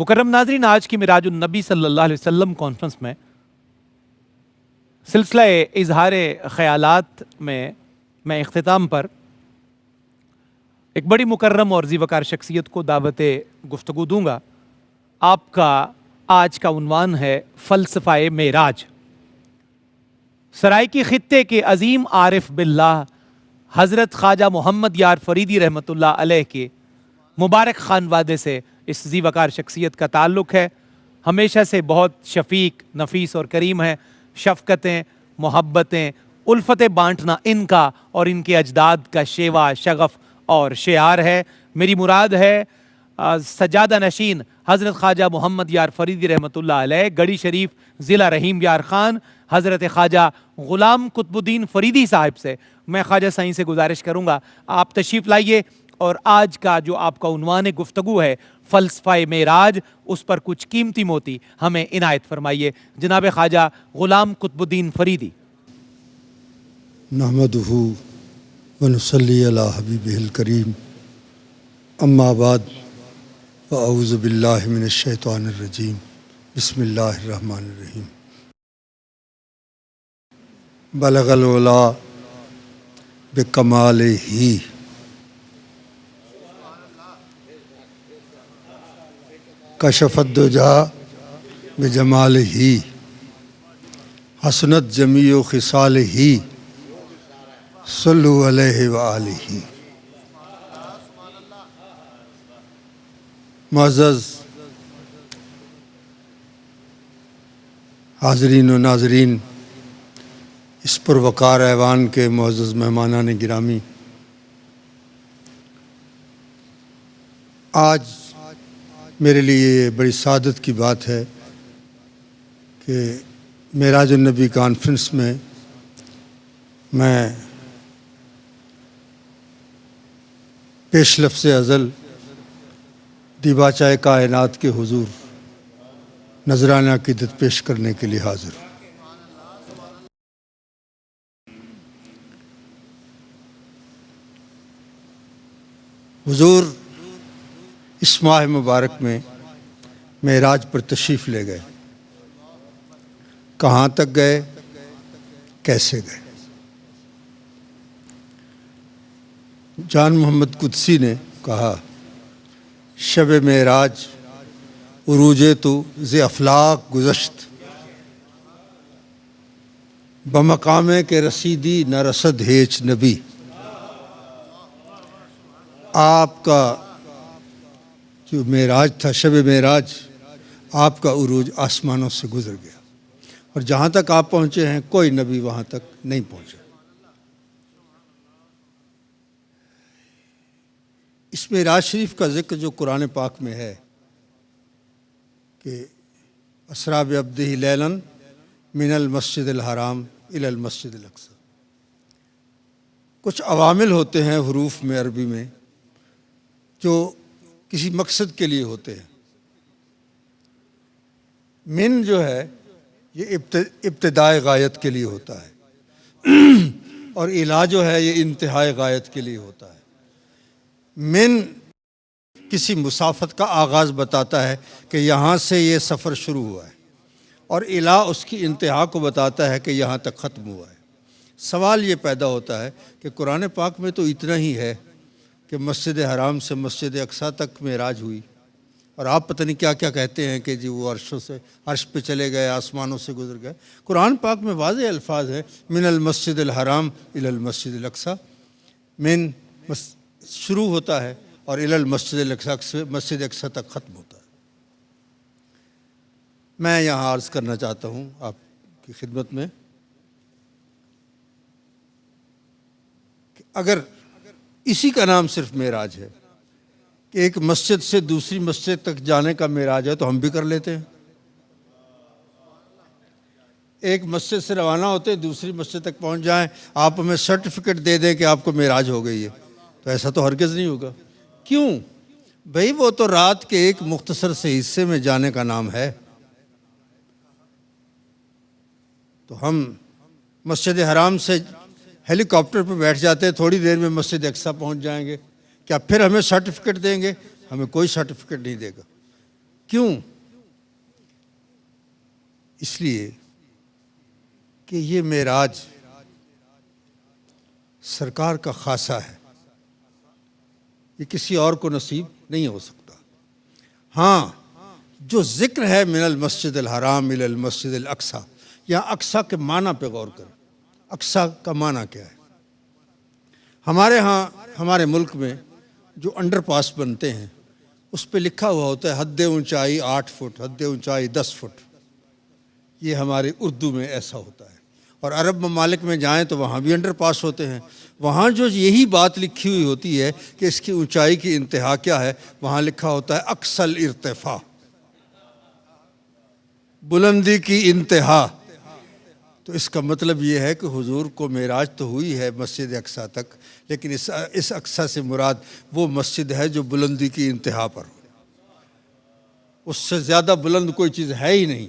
مکرم ناظرین، آج کی معراج النبی صلی اللہ علیہ وسلم کانفرنس میں سلسلہ اظہار خیالات میں اختتام پر ایک بڑی مکرم اور ذی وقار شخصیت کو دعوت گفتگو دوں گا۔ آپ کا آج کا عنوان ہے فلسفہ معراج۔ سرائکی خطے کے عظیم عارف باللہ حضرت خواجہ محمد یار فریدی رحمۃ اللہ علیہ کے مبارک خانوادے سے اس ذی وقار شخصیت کا تعلق ہے۔ ہمیشہ سے بہت شفیق، نفیس اور کریم ہے۔ شفقتیں، محبتیں، الفتیں بانٹنا ان کا اور ان کے اجداد کا شیوا، شغف اور شعار ہے۔ میری مراد ہے سجادہ نشین حضرت خواجہ محمد یار فریدی رحمۃ اللہ علیہ، گڑھی شریف، ضلع رحیم یار خان، حضرت خواجہ غلام قطب الدین فریدی صاحب سے میں خواجہ سائیں سے گزارش کروں گا آپ تشریف لائیے اور آج کا جو آپ کا عنوان گفتگو ہے فلسفہ معراج، اس پر کچھ قیمتی موتی ہمیں عنایت فرمائیے۔ جناب خواجہ غلام قطب الدین فریدی۔ نحمدہ ونصلی علی حبیبہ الکریم، اما بعد فاعوذ باللہ من الشیطان الرجیم، بسم اللہ الرحمن الرحیم۔ بلغ العلا بکمالہ، کشف الدجا بجمالہ، حسنت جمیع خصالہ، صلو علیہ وآلہ۔ معزز حاضرین و ناظرین، اس پروقار ایوان کے معزز مہمانان گرامی، آج میرے لیے یہ بڑی سعادت کی بات ہے کہ معراج النبی کانفرنس میں میں پیش لفظ ازل دیباچہ کائنات کے حضور نذرانہ عقیدت پیش کرنے کے لیے حاضر ہوں۔ حضور اس ماہ مبارک میں معراج پر تشریف لے گئے۔ کہاں تک گئے، کیسے گئے؟ جان محمد قدسی نے کہا، شب معراج عروج تو ز افلاق گذشت، بمقام کے رسیدی نہ رسد ہیچ نبی۔ آپ کا جو معراج تھا، شب معراج، آپ کا عروج آسمانوں سے گزر گیا، اور جہاں تک آپ پہنچے ہیں کوئی نبی وہاں تک نہیں پہنچا۔ اس معراج شریف کا ذکر جو قرآن پاک میں ہے کہ اسریٰ بعبدہ لیلا من المسجد الحرام الی المسجد الاقصی، کچھ عوامل ہوتے ہیں حروف میں، عربی میں، جو کسی مقصد کے لیے ہوتے ہیں۔ من جو ہے یہ ابتدائے غایت کے لیے ہوتا ہے، اور الا جو ہے یہ انتہائے غایت کے لیے ہوتا ہے۔ من کسی مسافت کا آغاز بتاتا ہے کہ یہاں سے یہ سفر شروع ہوا ہے، اور الا اس کی انتہا کو بتاتا ہے کہ یہاں تک ختم ہوا ہے۔ سوال یہ پیدا ہوتا ہے کہ قرآن پاک میں تو اتنا ہی ہے کہ مسجد حرام سے مسجد اقصیٰ تک معراج ہوئی، اور آپ پتہ نہیں کیا کیا کہتے ہیں کہ جی وہ عرش پہ چلے گئے، آسمانوں سے گزر گئے۔ قرآن پاک میں واضح الفاظ ہیں، من المسجد الحرام الی المسجد الاقصی، من شروع ہوتا ہے اور الی المسجد الاقصی، مسجد اقصیٰ تک ختم ہوتا ہے۔ میں یہاں عرض کرنا چاہتا ہوں آپ کی خدمت میں کہ اگر اسی کا نام صرف معراج ہے کہ ایک مسجد سے دوسری مسجد تک جانے کا معراج ہے تو ہم بھی کر لیتے ہیں۔ ایک مسجد سے روانہ ہوتے ہیں، دوسری مسجد تک پہنچ جائیں، آپ ہمیں سرٹیفکیٹ دے دیں کہ آپ کو معراج ہو گئی ہے، تو ایسا تو ہرگز نہیں ہوگا۔ کیوں؟ بھئی وہ تو رات کے ایک مختصر سے حصے میں جانے کا نام ہے۔ تو ہم مسجد حرام سے ہیلی کاپٹر پہ بیٹھ جاتے ہیں، تھوڑی دیر میں مسجد اقصیٰ پہنچ جائیں گے، کیا پھر ہمیں سرٹیفکیٹ دیں گے؟ ہمیں کوئی سرٹیفکیٹ نہیں دے گا، کیوں؟ اس لیے کہ یہ معراج سرکار کا خاصہ ہے، یہ کسی اور کو نصیب نہیں ہو سکتا۔ ہاں، جو ذکر ہے من المسجد الحرام الی المسجد الاقصی، یہاں اقصی کے معنی پہ غور کریں۔ اقصی کا معنی کیا ہے؟ ہمارے ہاں، ہمارے ملک میں جو انڈر پاس بنتے ہیں اس پہ لکھا ہوا ہوتا ہے حد اونچائی 8 فٹ، حد اونچائی 10 فٹ۔ یہ ہمارے اردو میں ایسا ہوتا ہے، اور عرب ممالک میں جائیں تو وہاں بھی انڈر پاس ہوتے ہیں، وہاں جو یہی بات لکھی ہوئی ہوتی ہے کہ اس کی اونچائی کی انتہا کیا ہے، وہاں لکھا ہوتا ہے اقصی الارتفاع، بلندی کی انتہا۔ تو اس کا مطلب یہ ہے کہ حضور کو معراج تو ہوئی ہے مسجد اقصی تک، لیکن اس اقصی سے مراد وہ مسجد ہے جو بلندی کی انتہا پر ہو، اس سے زیادہ بلند کوئی چیز ہے ہی نہیں۔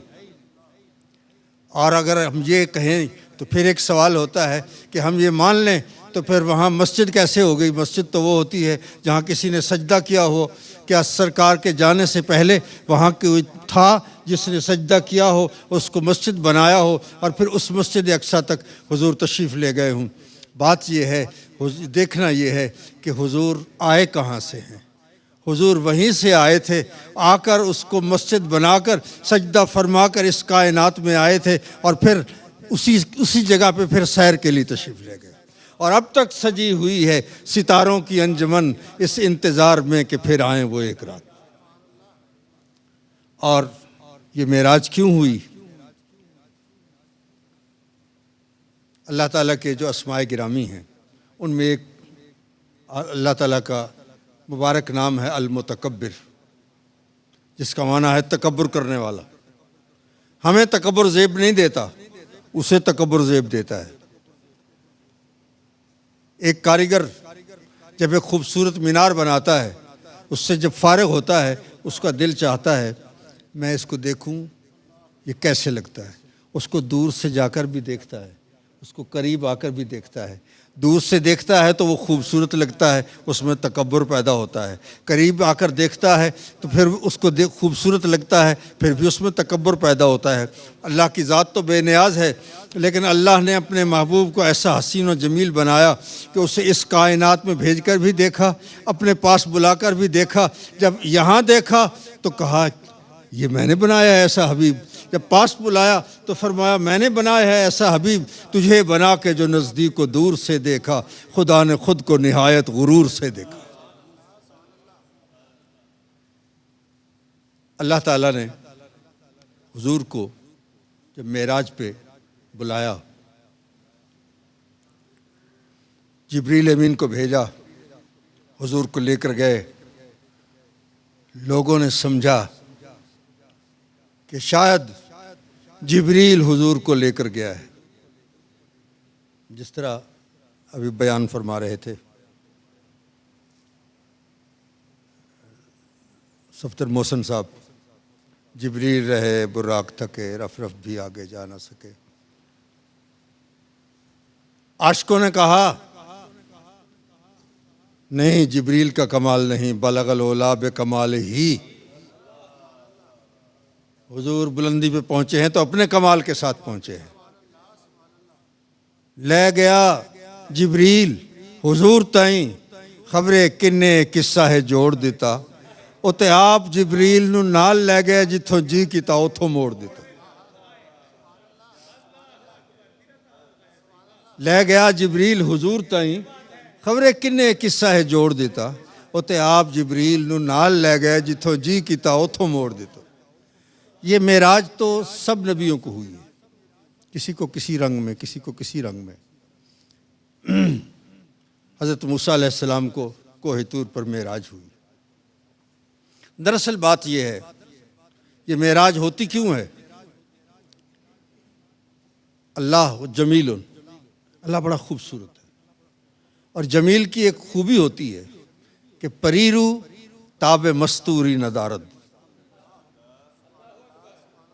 اور اگر ہم یہ کہیں تو پھر ایک سوال ہوتا ہے کہ ہم یہ مان لیں تو پھر وہاں مسجد کیسے ہو گئی؟ مسجد تو وہ ہوتی ہے جہاں کسی نے سجدہ کیا ہو۔ کیا سرکار کے جانے سے پہلے وہاں کوئی تھا جس نے سجدہ کیا ہو، اس کو مسجد بنایا ہو، اور پھر اس مسجد اقصی تک حضور تشریف لے گئے ہوں؟ بات یہ ہے، دیکھنا یہ ہے کہ حضور آئے کہاں سے ہیں۔ حضور وہیں سے آئے تھے، آ کر اس کو مسجد بنا کر سجدہ فرما کر اس کائنات میں آئے تھے، اور پھر اسی جگہ پہ پھر سیر کے لیے تشریف لے گئے، اور اب تک سجی ہوئی ہے ستاروں کی انجمن اس انتظار میں کہ پھر آئیں وہ ایک رات۔ اور یہ معراج کیوں ہوئی؟ اللہ تعالیٰ کے جو اسماء گرامی ہیں ان میں ایک اللہ تعالیٰ کا مبارک نام ہے المتکبر، جس کا معنی ہے تکبر کرنے والا۔ ہمیں تکبر زیب نہیں دیتا، اسے تکبر زیب دیتا ہے۔ ایک کاریگر جب ایک خوبصورت مینار بناتا ہے، اس سے جب فارغ ہوتا ہے اس کا دل چاہتا ہے میں اس کو دیکھوں یہ کیسے لگتا ہے، اس کو دور سے جا کر بھی دیکھتا ہے، اس کو قریب آ کر بھی دیکھتا ہے۔ دور سے دیکھتا ہے تو وہ خوبصورت لگتا ہے، اس میں تکبر پیدا ہوتا ہے۔ قریب آ کر دیکھتا ہے تو پھر اس کو خوبصورت لگتا ہے، پھر بھی اس میں تکبر پیدا ہوتا ہے۔ اللہ کی ذات تو بے نیاز ہے، لیکن اللہ نے اپنے محبوب کو ایسا حسین و جمیل بنایا کہ اسے اس کائنات میں بھیج کر بھی دیکھا، اپنے پاس بلا کر بھی دیکھا۔ جب یہاں دیکھا تو کہا یہ میں نے بنایا ہے ایسا حبیب۔ جب پاس بلایا تو فرمایا میں نے بنایا ہے ایسا حبیب، تجھے بنا کے جو نزدیک کو دور سے دیکھا، خدا نے خود کو نہایت غرور سے دیکھا۔ اللہ تعالیٰ نے حضور کو جب معراج پہ بلایا، جبریل امین کو بھیجا، حضور کو لے کر گئے۔ لوگوں نے سمجھا کہ شاید جبریل حضور کو لے کر گیا ہے، جس طرح ابھی بیان فرما رہے تھے صفدر محسن صاحب، جبریل رہے براق تھکے، رف رف بھی آگے جا نہ سکے۔ عاشقوں نے کہا نہیں، جبریل کا کمال نہیں، بلغ العلا بکمال ہی۔ حضور بلندی پہ پہنچے ہیں تو اپنے کمال کے ساتھ پہنچے ہیں۔ لے گیا جبریل حضور تائیں، خبرے کنے قصہ ہے جوڑ دیتا، اتے آپ جبریل نو نال لے گئے جتھوں جی کیتا اتھوں موڑ دیتا۔ لے گیا جبریل حضور تائیں، خبرے کنے قصہ ہے جوڑ دیتا، اتے آپ جبریل نو نال لے گئے جتھوں جی کیتا اتھوں موڑ دیتا۔ یہ معراج تو سب نبیوں کو ہوئی ہے، کسی کو کسی رنگ میں، کسی کو کسی رنگ میں۔ حضرت موسیٰ علیہ السلام کو کوہ طور پر معراج ہوئی۔ دراصل بات یہ ہے، یہ معراج ہوتی کیوں ہے؟ اللہ جمیل، اللہ بڑا خوبصورت ہے، اور جمیل کی ایک خوبی ہوتی ہے کہ پریرو تاب مستوری ندارد۔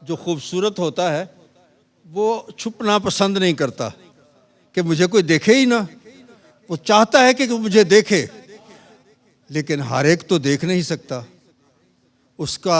جو خوبصورت ہوتا ہے وہ چھپنا پسند نہیں کرتا کہ مجھے کوئی دیکھے ہی نہ، وہ چاہتا ہے کہ مجھے دیکھے، لیکن ہر ایک تو دیکھ نہیں سکتا۔ اس کا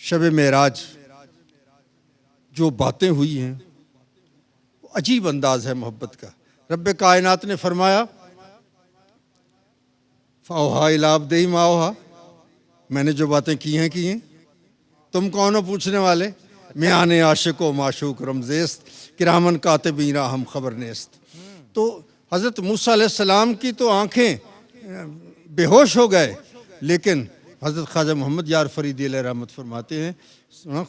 شب معراج جو باتیں ہوئی ہیں وہ عجیب انداز ہے محبت کا. رب کائنات نے فرمایا فاوحا الی عبدہ ما اوحا، میں نے جو باتیں کی ہیں. تم کون ہو پوچھنے والے؟ میاں عاشق و معشوق رمزیست کرامن کاتبین ہم خبر نیست. تو حضرت موسیٰ علیہ السلام کی تو آنکھیں بے ہوش ہو گئے، لیکن حضرت خواجہ محمد یار فریدی علیہ رحمت فرماتے ہیں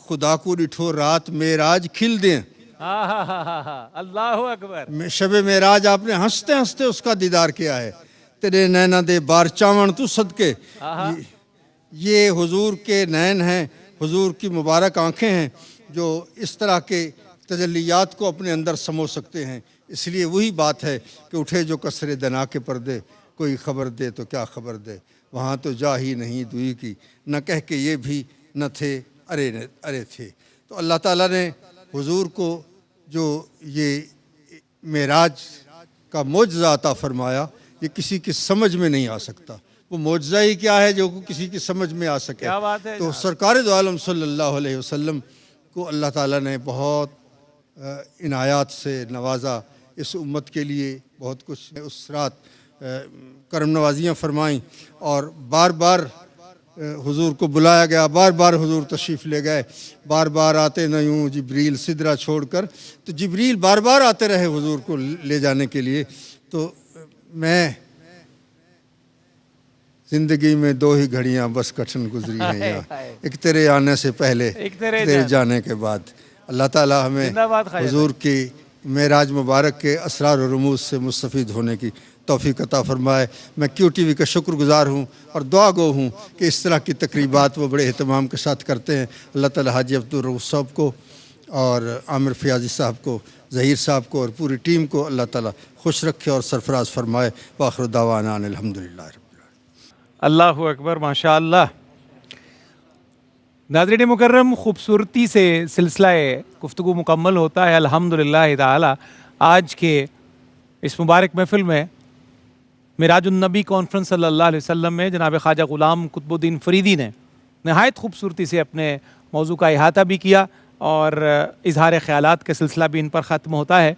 خدا کو ڈٹھو رات معراج کھل دیں. اللہ اکبر. شب معراج آپ نے ہنستے ہنستے اس کا دیدار کیا ہے. تیرے نینا دے بار چاون تو صدقے، یہ حضور کے نین ہیں، حضور کی مبارک آنکھیں ہیں جو اس طرح کے تجلیات کو اپنے اندر سمو سکتے ہیں. اس لیے وہی بات ہے کہ اٹھے جو کسرے دنا کے پردے، کوئی خبر دے تو کیا خبر دے، وہاں تو جا ہی نہیں دوئی کی، نہ کہہ کے یہ بھی نہ تھے ارے تھے. تو اللہ تعالیٰ نے حضور کو جو یہ معراج کا معجزہ عطا فرمایا، یہ کسی کی سمجھ میں نہیں آ سکتا. وہ معجزہ ہی کیا ہے جو کسی کی سمجھ میں آ سکے. کیا بات ہے. تو سرکار دو عالم صلی اللہ علیہ وسلم کو اللہ تعالیٰ نے بہت عنایات سے نوازا. اس امت کے لیے بہت کچھ اس رات کرم نوازیاں فرمائیں، اور بار بار حضور کو بلایا گیا، بار بار حضور تشریف لے گئے. بار بار آتے نہ یوں جبریل سدرہ چھوڑ کر، تو جبریل بار بار آتے رہے حضور کو لے جانے کے لیے. تو میں زندگی میں دو ہی گھڑیاں بس کٹھن گزری ہیں یہاں، ایک تیرے آنے سے پہلے، ایک تیرے جانے کے بعد. اللہ تعالیٰ ہمیں حضور کی معراج مبارک کے اسرار و رموز سے مستفید ہونے کی توفیق عطا فرمائے. میں کیو ٹی وی کا شکر گزار ہوں اور دعا گو ہوں کہ اس طرح کی تقریبات وہ بڑے اہتمام کے ساتھ کرتے ہیں. اللہ تعالیٰ حاجی عبدالرؤوف صاحب کو اور عامر فیاضی صاحب کو، ظہیر صاحب کو اور پوری ٹیم کو اللہ تعالیٰ خوش رکھے اور سرفراز فرمائے. وآخر دعوانا ان الحمدللہ رب العالمین. اللہ اکبر. ماشاء اللہ. ناظرین مکرم، خوبصورتی سے سلسلہ گفتگو مکمل ہوتا ہے الحمدللہ تعالی. آج کے اس مبارک محفل میں معراج النبی کانفرنس صلی اللہ علیہ وسلم میں جناب خواجہ غلام قطب الدین فریدی نے نہایت خوبصورتی سے اپنے موضوع کا احاطہ بھی کیا، اور اظہار خیالات کا سلسلہ بھی ان پر ختم ہوتا ہے.